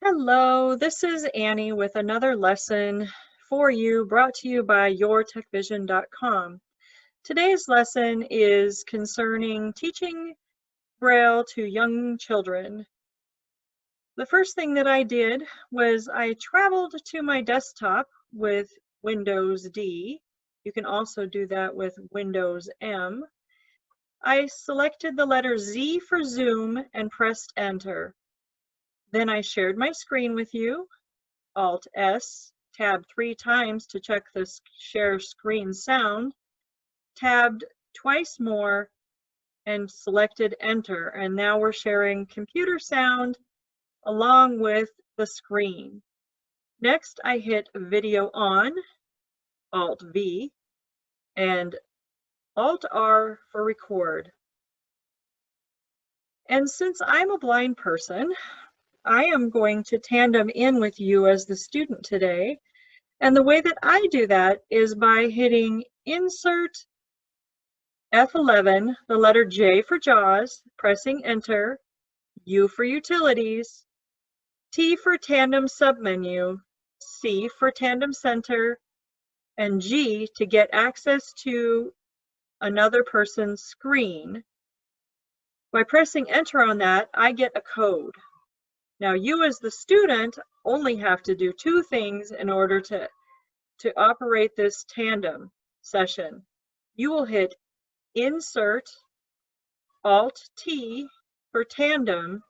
Hello, this is Annie with another lesson for you, brought to you by yourtechvision.com. Today's lesson is concerning teaching Braille to young children. The first thing that I did was I traveled to my desktop with Windows D. You can also do that with Windows M. I selected the letter Z for Zoom and pressed Enter. Then I shared my screen with you. Alt-S, tab 3 times to check the share screen sound, tabbed twice more, and selected Enter. And now we're sharing computer sound along with the screen. Next, I hit Video On, Alt-V, and Alt-R for Record. And since I'm a blind person, I am going to tandem in with you as the student today. And the way that I do that is by hitting Insert F11, the letter J for JAWS, pressing Enter, U for Utilities, T for Tandem Submenu, C for Tandem Center, and G to get access to another person's screen. By pressing Enter on that, I get a code. Now, you as the student only have to do two things in order to operate this tandem session. You will hit Insert Alt-T for tandem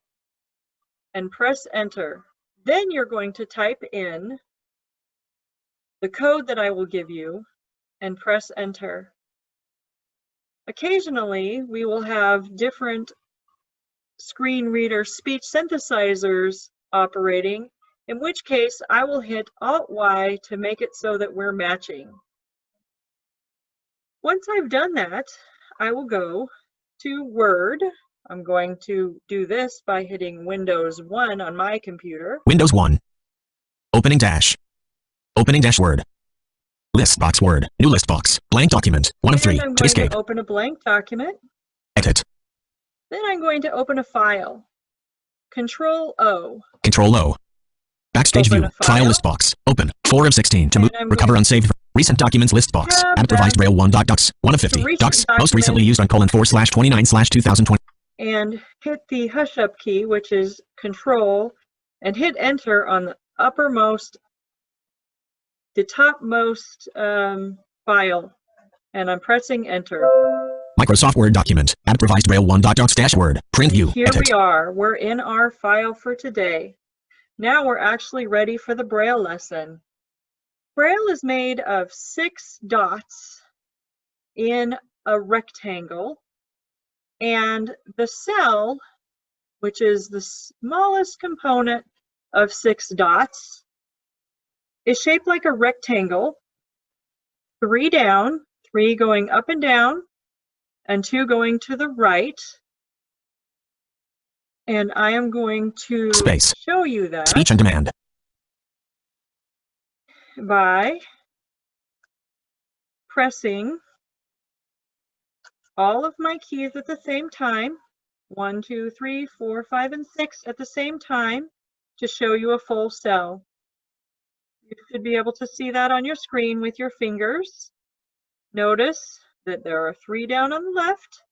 and press Enter. Then you're going to type in the code that I will give you and press Enter. Occasionally, we will have different screen reader speech synthesizers operating, in which case I will hit Alt-Y to make it so that we're matching. Once I've done that, I will go to Word. I'm going to do this by hitting Windows 1 on my computer. Windows 1. Opening dash. Opening dash Word. List box Word. New list box. Blank document. 1 of 3. I'm To going escape. to open a blank document. Edit. Then I'm going to open a file. Control-O. Control-O. Backstage Open view. a file. File list box. Open. 4 of 16. To move. I'm Recover unsaved. Recent documents list box. Tab Add devised Braille 1.docs. 1 of 50. recent Docs. Most documents. recently used on :4/29/2020. And hit the hush-up key, which is Control, and hit Enter on the topmost file, and I'm pressing Enter. Microsoft Word document. Add revised Braille 1.docs dash Word. Print view. Here Edit. we are. We're in our file for today. Now we're actually ready for the Braille lesson. Braille is made of 6 dots in a rectangle, and the cell, which is the smallest component of 6 dots, is shaped like a rectangle, 3 down, 3 going up and down, and 2 going to the right. And I am going to show you that Speech on demand by pressing all of my keys at the same time, 1, 2, 3, 4, 5, and 6 at the same time, to show you a full cell. You should be able to see that on your screen with your fingers. Notice that there are 3 down on the left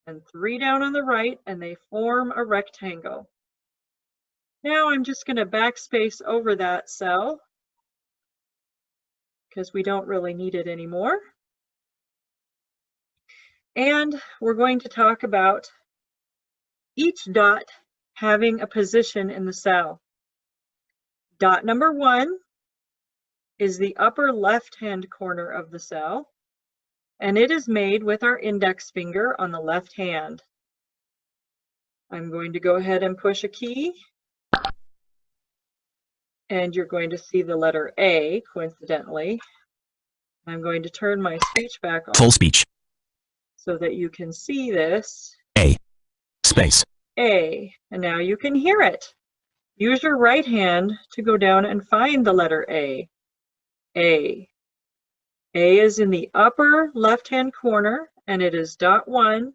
and 3 down on the right, and they form a rectangle. Now I'm just going to backspace over that cell because we don't really need it anymore. And we're going to talk about each dot having a position in the cell. Dot number 1 is the upper left-hand corner of the cell, and it is made with our index finger on the left hand. I'm going to go ahead and push a key, and you're going to see the letter A, coincidentally. I'm going to turn my speech back on. Full speech. So that you can see this. A. Space. A. And now you can hear it. Use your right hand to go down and find the letter A. A. A is in the upper left-hand corner, and it is dot 1,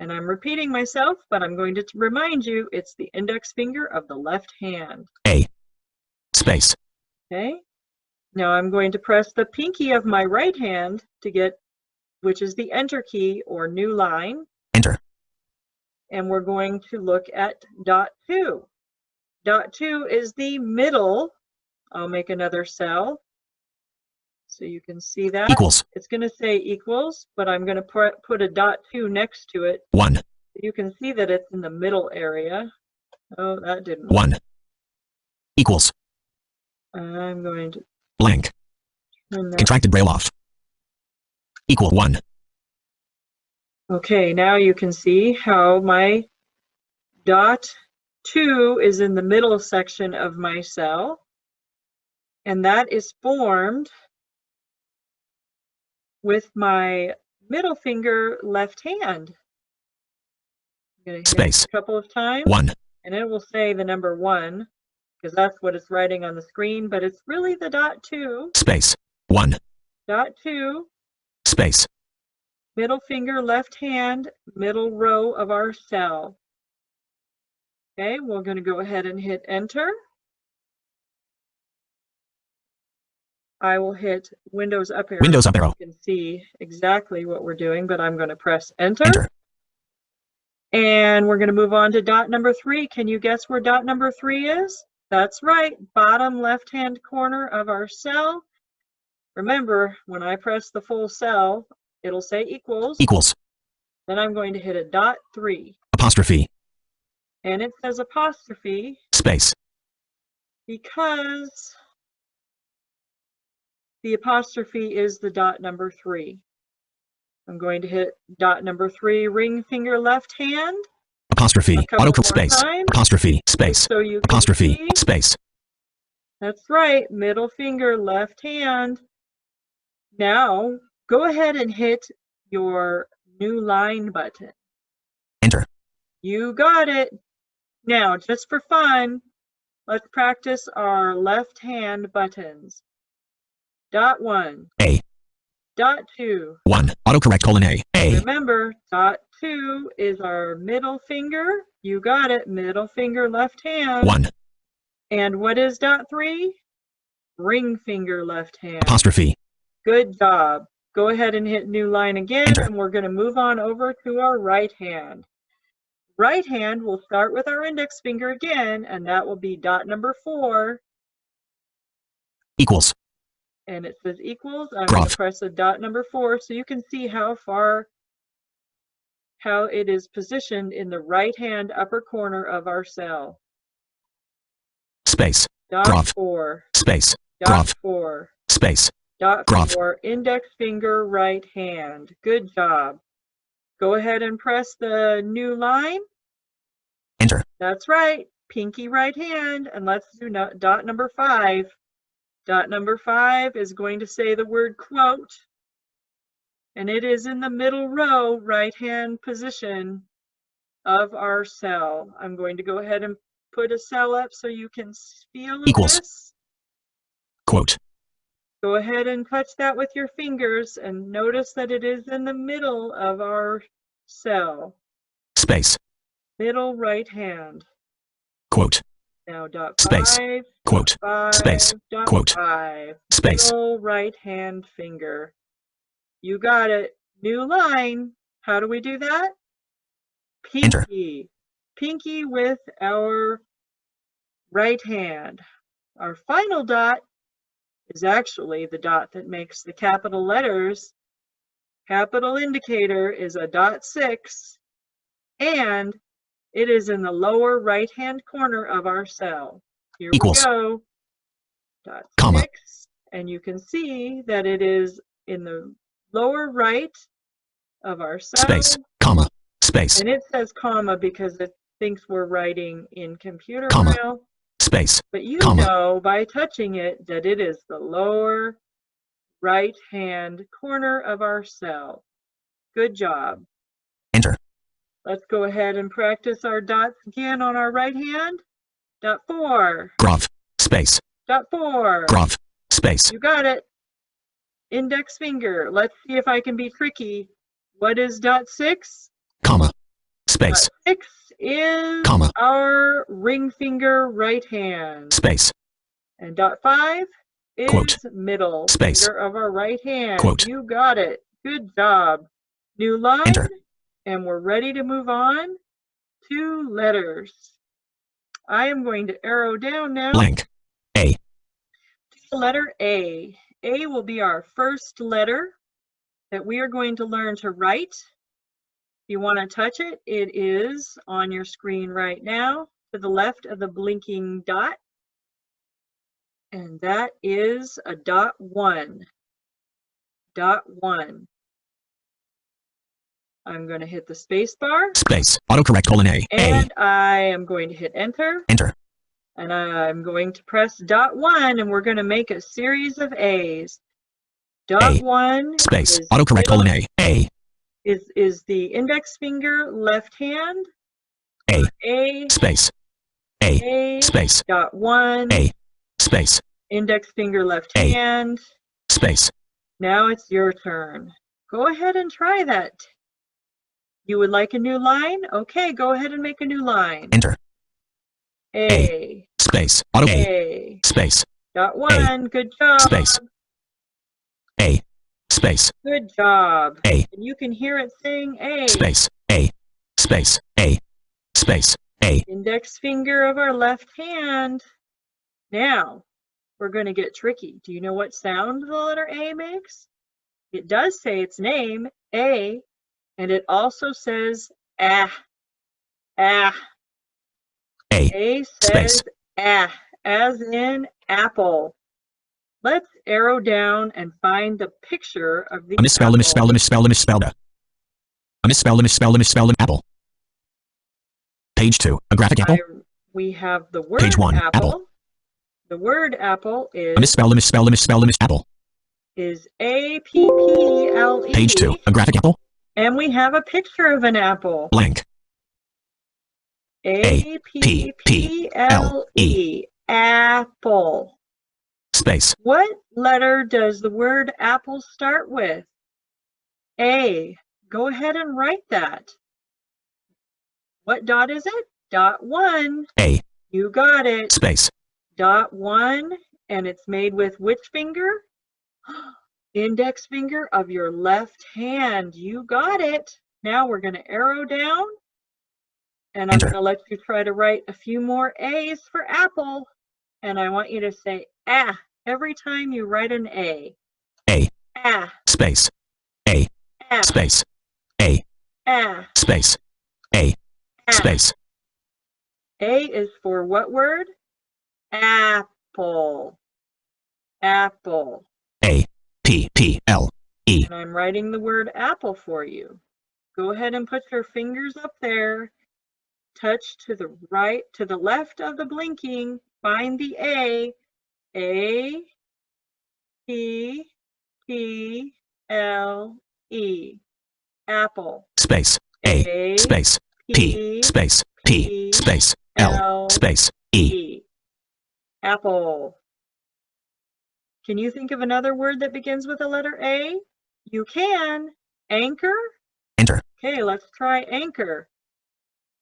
And I'm repeating myself, but I'm going to remind you it's the index finger of the left hand. A. Space. Okay. Now I'm going to press the pinky of my right hand to get, which is the enter key or new line. Enter. And we're going to look at dot 2. Dot 2 is the middle. I'll make another cell so you can see that. Equals. It's going to say equals, but I'm going to put a dot 2 next to it. 1. You can see that it's in the middle area. Oh, that didn't work. 1. Equals. I'm going to Blank. Contracted braille off. Equal 1. Okay, now you can see how my dot 2 is in the middle section of my cell. And that is formed with my middle finger left hand. I'm going to hit it a couple of times. 1. And it will say the number 1 because that's what it's writing on the screen, but it's really the dot 2. Space. 1. Dot 2. Space. Middle finger left hand, middle row of our cell. Okay, we're going to go ahead and hit enter. I will hit Windows up arrow. Windows up arrow. You can see exactly what we're doing, but I'm going to press enter. Enter. And we're going to move on to dot number 3. Can you guess where dot number 3 is? That's right, bottom left-hand corner of our cell. Remember, when I press the full cell, it'll say equals. Equals. Then I'm going to hit a dot 3. Apostrophe. And it says apostrophe. Space. Because the apostrophe is the dot number 3. I'm going to hit dot number 3, ring finger left hand. Apostrophe. Autocorrect space. Times, apostrophe. Space. so you apostrophe. see. Space. That's right, middle finger left hand. Now, go ahead and hit your new line button. Enter. You got it. Now, just for fun, let's practice our left hand buttons. Dot 1. A. Dot 2. 1. Autocorrect colon A. A. Remember, dot 2 is our middle finger. You got it. Middle finger left hand. 1. And what is dot 3? Ring finger left hand. Apostrophe. Good job. Go ahead and hit new line again, Enter. and we're going to move on over to our right hand. Right hand, we'll start with our index finger again, and that will be dot number 4. Equals. And it says equals. I'm going to press the dot number 4 so you can see how it is positioned in the right hand upper corner of our cell. Space. Dot 4. Space. Dot 4. Space. Dot 4. Index finger right hand. Good job. Go ahead and press the new line. Enter. That's right. Pinky right hand. And let's do dot number 5. Dot number 5 is going to say the word quote. And it is in the middle row, right hand position of our cell. I'm going to go ahead and put a cell up so you can feel Equals. this. Quote. Go ahead and touch that with your fingers and notice that it is in the middle of our cell. Space. Middle right hand. Quote. Now dot Space. 5. Quote. 5, Space. dot Quote. 5. Space. Middle right hand finger. You got it. New line. How do we do that? Pinky. Enter. Pinky with our right hand. Our final dot is actually the dot that makes the capital letters. Capital indicator is a dot 6, and it is in the lower right-hand corner of our cell. Here Equals. we go. Dot Comma. 6, and you can see that it is in the lower right of our cell. Space. Comma. Space. And it says comma because it thinks we're writing in computer Comma. braille. Space. But you Comma. know by touching it that it is the lower right-hand corner of our cell. Good job. Enter. Let's go ahead and practice our dots again on our right hand. Dot 4. Graph. Space. Dot 4. Graph. Space. You got it. Index finger. Let's see if I can be tricky. What is dot 6? Comma. Space. 6 is Comma. our ring finger right hand. Space. And dot 5 is Quote. middle Space. finger of our right hand. Quote. You got it. Good job. New line. Enter. And we're ready to move on to letters. I am going to arrow down now. Blank. A. The letter A. A will be our first letter that we are going to learn to write. If you want to touch it, it is on your screen right now to the left of the blinking dot. And that is a dot 1. Dot 1. I'm going to hit the space bar. Space. Autocorrect : A. And I am going to hit enter. Enter. And I'm going to press dot 1, and we're going to make a series of A's. Dot A. 1 Space. is Autocorrect : middle, A. is the index finger left hand. A. A. Space. A. A. Space. Dot 1. A. Space. Index finger left A. hand. Space. Now it's your turn. Go ahead and try that. You would like a new line? Okay, go ahead and make a new line. Enter. A. Space. Auto. A. Space. Dot 1. Good job. Space. A. Space. Good job. A. And you can hear it saying A. Space. A. Space. A. Space. A. Index finger of our left hand. Now, we're going to get tricky. Do you know what sound the letter A makes? It does say its name, A, and it also says ah. Ah. A says Space. ah, as in apple. Let's arrow down and find the picture of the Misspelled. Apple. Page 2. A graphic apple. We have the word Page 1. apple. Apple. The word apple is Apple. is A-P-P-L-E. Page 2. A graphic apple. And we have a picture of an apple. Blank. A-P-P-L-E. Apple. Space. What letter does the word apple start with? A. Go ahead and write that. What dot is it? Dot 1. A. You got it. Space. Dot 1. And it's made with which finger? Index finger of your left hand. You got it. Now we're going to arrow down. And I'm Enter. going to let you try to write a few more A's for apple. And I want you to say ah every time you write an A. A. Ah. Space. A. Ah. Space. A. Ah. Space. A. Ah. Space. A is for what word? Apple. Apple. A. P-P-L-E. And I'm writing the word apple for you. Go ahead and put your fingers up there. Touch to the right, to the left of the blinking. Find the A. A. P. P-L-E. Apple. Space. A. Space. P. Space. P. Space. L. Space. E. Apple. Can you think of another word that begins with the letter A? You can. Anchor. Enter. Okay, let's try anchor.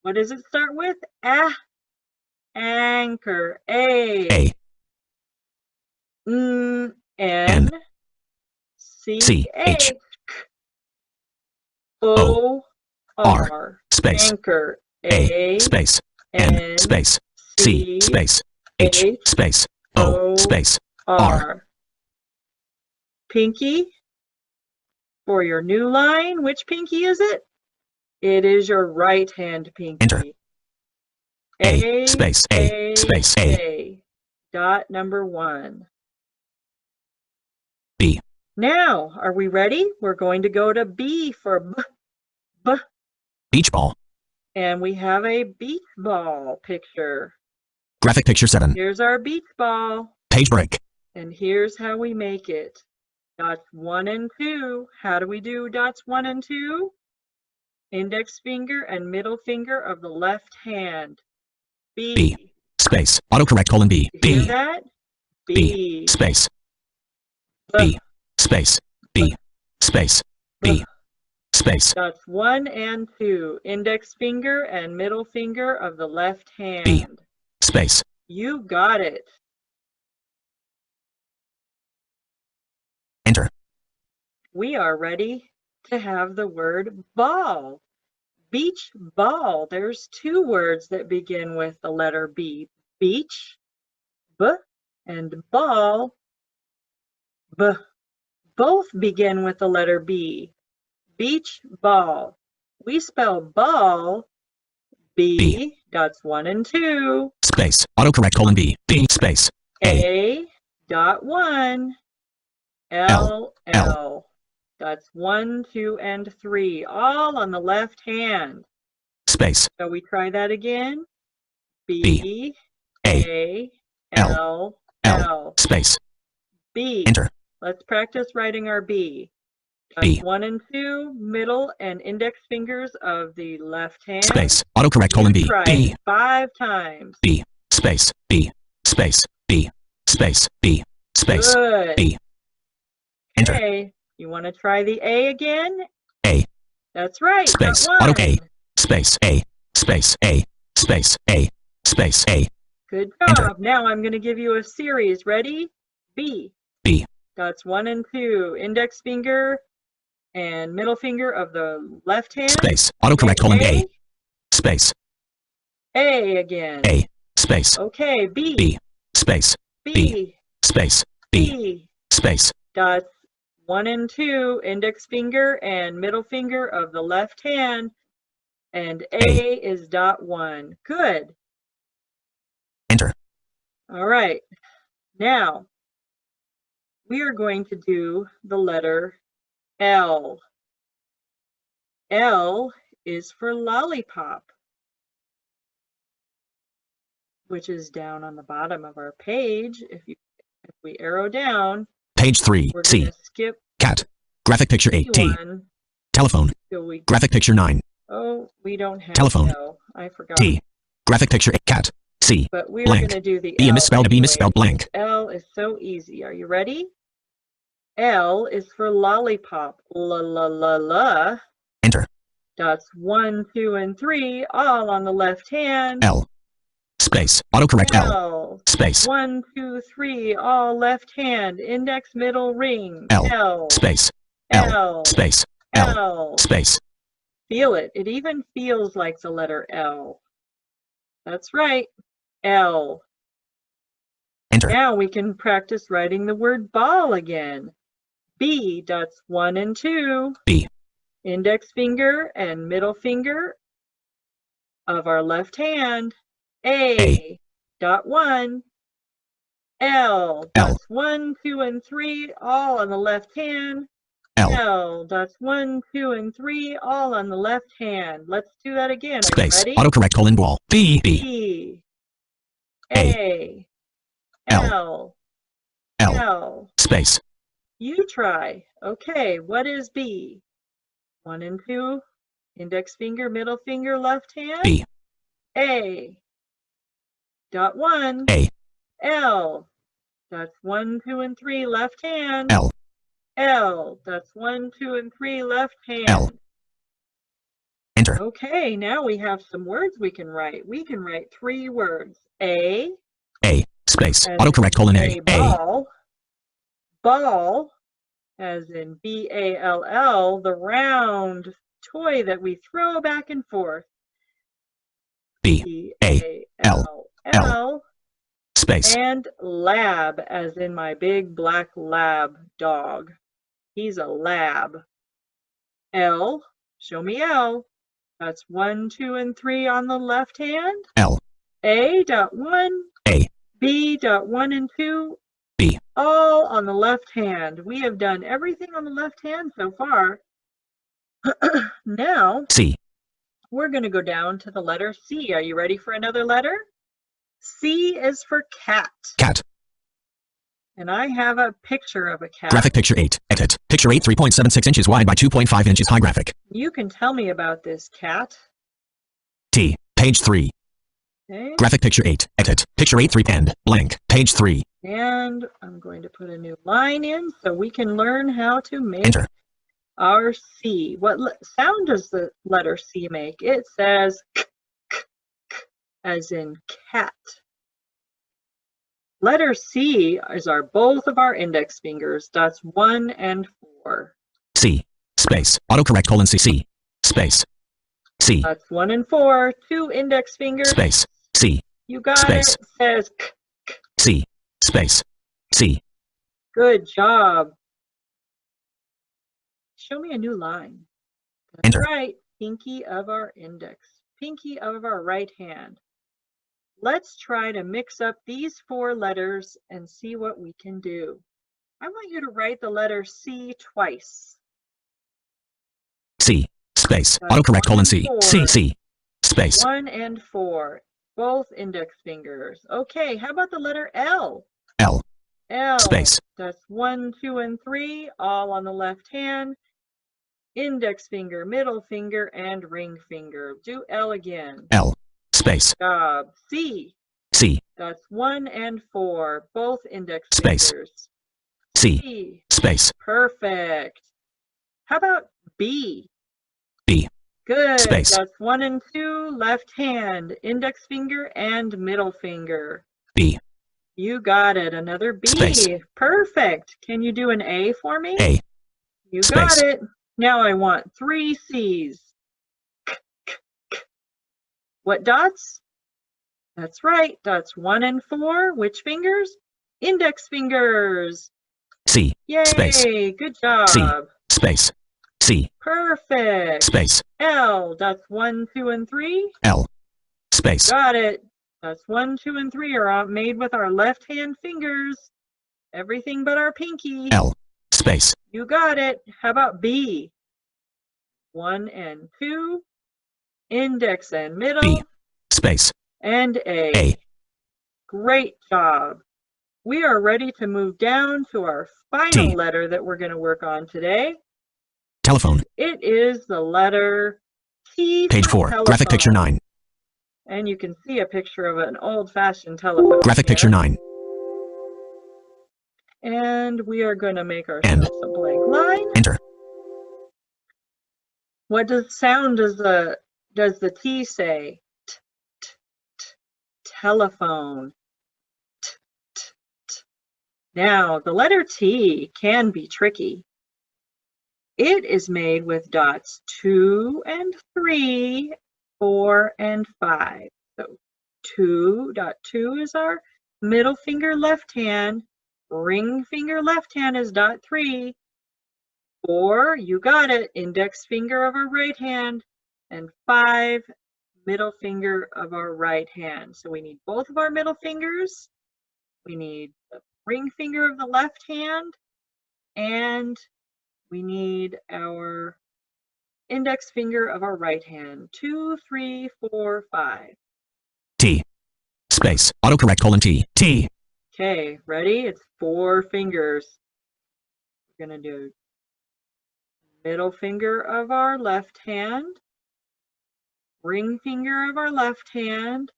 What does it start with? Ah. Anchor. A. N. C. H. O. R. Space. Anchor. A. Space. N. Space. C. Space. H. Space. O. Space. R. Pinky. For your new line, which pinky is it? It is your right hand pinky. Enter. A. Space. A. Space. A. Dot number 1. B. Now, are we ready? We're going to go to B for B. B. Beach ball. And we have a beach ball picture. Graphic picture 7. Here's our beach ball. Page break. And here's how we make it. Dots 1 and 2. How do we do dots 1 and 2? Index finger and middle finger of the left hand. B. B. Space. Autocorrect : B. You B. hear that? B. Space. B. Space. B. Space. B. Space. Dots 1 and 2. Index finger and middle finger of the left hand. Space. You got it. Enter. We are ready to have the word ball. Beach ball. There's two words that begin with the letter B. Beach, B, and ball, B. Both begin with the letter B. Beach ball. We spell ball, B, dots 1 and 2. Space. Autocorrect colon B. B. Space. A, dot 1. L, L. Dots 1, 2, and 3, all on the left hand. Space. So we try that again. B, A, L, L. Space. B. Enter. Let's practice writing our B. B. Dots 1 and 2, middle and index fingers of the left hand. Space. Autocorrect colon B. Try B. it 5 times. B. Space. B. Space. B. Space. B. Space. Good. B. Enter. Okay. You want to try the A again? A. That's right. Space. Dot 1. Auto A. Space. A. Space. A. Space. A. Space. A. Good job. Enter. Now I'm going to give you a series. Ready? B. B. Dots 1 and 2. Index finger and middle finger of the left hand. Space. Autocorrect colon A. Space. A again. A. Space. Okay. B. B. Space. B. Space. B. B. Space. Dots 1 and 2. Index finger and middle finger of the left hand. And A is dot 1. Good. Enter. All right. Now we are going to do the letter L. L is for lollipop, which is down on the bottom of our page. If we arrow down, Page 3. we're C. going to skip Cat. Graphic picture 8. T. one. Telephone. So we, Graphic picture 9. oh, we don't have Telephone. L. I forgot. T. Graphic picture 8. Cat. C. But we're Blank. going to do the B L misspelled. B anyway. misspelled blank. L is so easy. Are you ready? L is for lollipop. La la la la. Enter. Dots 1, 2, and 3, all on the left hand. L. Space. Autocorrect L. L. Space. 1, 2, 3, all left hand. Index, middle, ring. L. L. Space. L. L. Space. L. L. Space. Feel it. It even feels like the letter L. That's right. L. Enter. Now we can practice writing the word ball again. B, dots 1 and 2. B. Index finger and middle finger of our left hand. A. Dot 1. L. Dots 1, 2, and 3, all on the left hand. L. L. Dots 1, 2, and 3, all on the left hand. Let's do that again. Are you Space. ready? Autocorrect colon ball. B. B. B. A. A. L. L. L. L. Space. You try. Okay, what is B? 1 and 2. Index finger, middle finger, left hand. B. A. Dot 1. A. L. That's 1, 2, and 3, left hand. L. L. That's 1, 2, and 3, left hand. L. Enter. Okay, now we have some words we can write. We can write 3 words. A. A. Space. As Autocorrect colon A. in ball. Ball, as in B-A-L-L, the round toy that we throw back and forth. B. A. L. B-A-L-L. Space. And lab, as in my big black lab dog. He's a lab. L, show me L. That's 1, 2, and 3 on the left hand. L. A dot 1. A. B dot 1 and 2. B. All on the left hand. We have done everything on the left hand so far. Now, C. we're going to go down to the letter C. Are you ready for another letter? C is for cat. Cat. And I have a picture of a cat. Graphic picture 8. Edit. Picture 8 3.76 inches wide by 2.5 inches high graphic. You can tell me about this cat. T. Page 3. Okay. Graphic picture 8. Edit. Picture 8 3 and blank. Page 3. And I'm going to put a new line in so we can learn how to make Enter. our C. What sound does the letter C make? It says k, k, k, as in cat. Letter C is both of our index fingers, dots 1 and 4. C, space, autocorrect colon C, C, space, C. That's 1 and 4, 2 index fingers. Space, C. You got space. it. Says k, k. C, space, C. Good job. Show me a new line. That's Enter. right. Pinky of our index. Pinky of our right hand. Let's try to mix up these 4 letters and see what we can do. I want you to write the letter C twice. C, space, That's autocorrect 1 colon and C, 4. C, C, space. 1 and 4, both index fingers. Okay, how about the letter L? L, L, space. that's 1, 2, and 3, all on the left hand. Index finger, middle finger, and ring finger. Do L again. L, space. Job. C, C, that's 1 and 4, both index space. fingers. C, space. Perfect. How about B? B, Good. space. That's 1 and 2, left hand, index finger, and middle finger. B. You got it. Another B. Space. Perfect. Can you do an A for me? A. You Space. got it. Now I want 3 C's. What dots? That's right. Dots 1 and 4. Which fingers? Index fingers. C. Yay. Space. Good job. C. Space. C. Perfect. Space. L. Dots 1, 2, and 3. L. Space. Got it. Dots 1, 2, and 3 are made with our left hand fingers. Everything but our pinky. L. Space. You got it. How about B? 1 and 2. Index and middle. B. Space. And A. A. Great job. We are ready to move down to our final T. letter that we're going to work on today. Telephone. It is the letter T. Page 4. Telephone. Graphic picture 9. And you can see a picture of an old-fashioned telephone. Graphic here. picture 9. And we are going to make ourselves a blank line. Enter. What sound does the T say? T, t, t. Telephone. T, t, t. Now, the letter T can be tricky. It is made with dots 2 and 3, 4 and 5. So 2.2 is our middle finger left hand. Ring finger left hand is dot 3. 4, you got it, index finger of our right hand. And 5, middle finger of our right hand. So we need both of our middle fingers. We need the ring finger of the left hand. And we need our index finger of our right hand. 2, 3, 4, 5. T. Space. Autocorrect colon T. T. Okay, ready? It's 4 fingers. We're going to do middle finger of our left hand, ring finger of our left hand,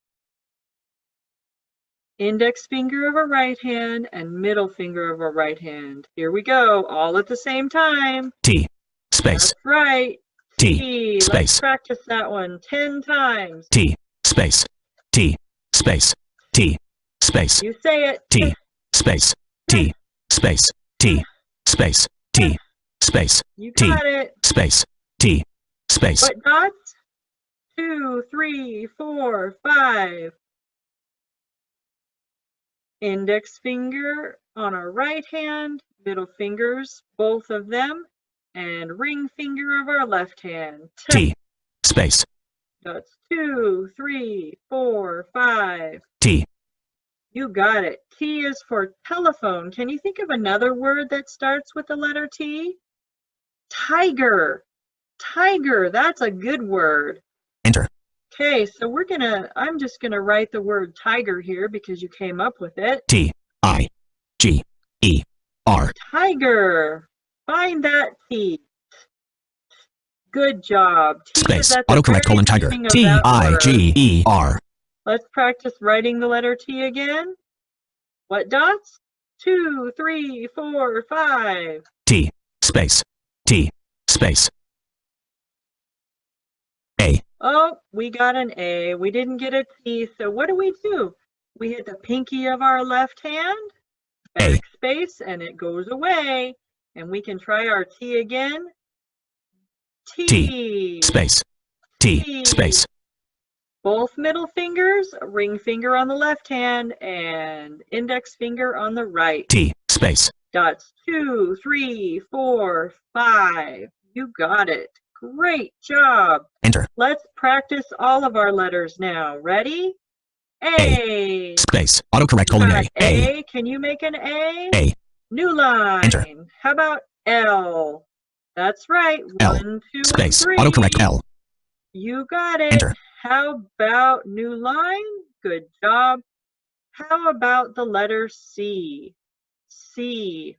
index finger of our right hand, and middle finger of our right hand. Here we go, all at the same time. T. Space. That's right. T. Let's Space. practice that one 10 times. T. Space. T. Space. T. Space. You say it. T. Space. T. Space. T. Space. T. Space. You T. got it. Space. T. Space. What dots? 2, 3, 4, 5. Index finger on our right hand, middle fingers, both of them, and ring finger of our left hand. T. Space. That's 2, 3, 4, 5. T. You got it. T is for telephone. Can you think of another word that starts with the letter T? Tiger. Tiger, that's a good word. Enter. Okay, so I'm just gonna write the word tiger here because you came up with it. T. I. G. E. R. Tiger. Find that T. Good job. T Space. is at the Autocorrect colon very tiger. beginning of T. that I. word. G. E. R. Let's practice writing the letter T again. What dots? 2, 3, 4, 5. T. Space. T. space. A. Oh, we got an A. We didn't get a T, so what do? We hit the pinky of our left hand, A. backspace, and it goes away. And we can try our T again. T. Space. T. Space. Both middle fingers, ring finger on the left hand and index finger on the right. T. Space. Dots 2, 3, 4, 5. You got it. Great job. Enter. Let's practice all of our letters now. Ready? A. Space. Autocorrect colon A. A. Can you make an A? A. New line. Enter. How about L? That's right. L. 1, 2, Space. and 3. Autocorrect L. You got it. Enter. How about new line? Good job. How about the letter C? C.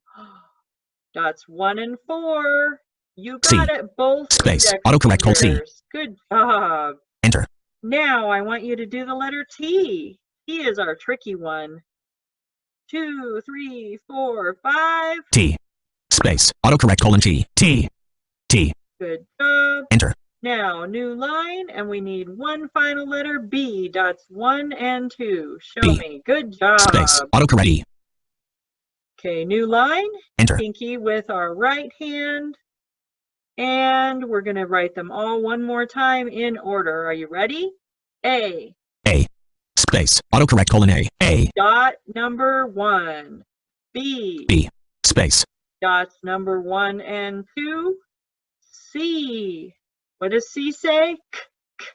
Dots 1 and 4. You got it. Both space. Autocorrect called C. Good job. Enter. Now I want you to do the letter T. T is our tricky one. 2, 3, 4, 5. T. Space. Autocorrect colon T. T. T. Good job. Enter. Now, new line, and we need one final letter, B. Dots 1 and 2. Show B. me. Good job. Space. Autocorrect E. Okay, new line. Enter. Pinky with our right hand. And we're going to write them all one more time in order. Are you ready? A. A. Space. Autocorrect colon A. A. Dot number 1. B. B. Space. Dots number 1 and 2. C. What does C say? K, k.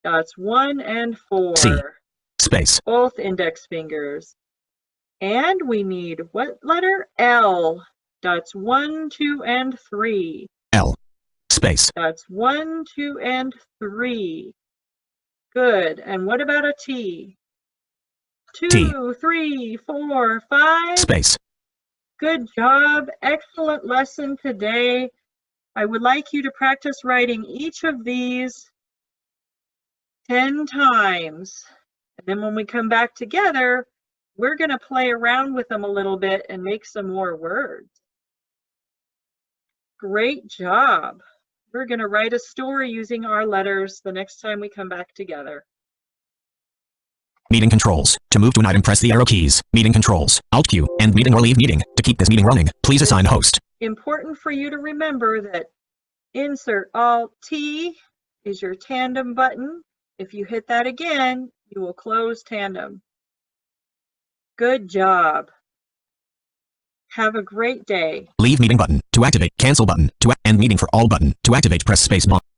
Dots 1 and 4. C. Space. Both index fingers. And we need what letter? L. Dots 1, 2, and 3. L. Space. Dots 1, 2, and 3. Good. And what about a T? 2, T. 3, 4, 5. Space. Good job. Excellent lesson today. I would like you to practice writing each of these 10 times. And then when we come back together, we're going to play around with them a little bit and make some more words. Great job. We're going to write a story using our letters the next time we come back together. Meeting controls. To move to an item, press the arrow keys. Meeting controls. Alt Q. End meeting or leave meeting. To keep this meeting running, please assign host. Important for you to remember that Insert Alt T is your tandem button. If you hit that again, you will close tandem. Good job. Have a great day. Leave meeting button. To activate, cancel button. To end meeting for all button. To activate, press space bar.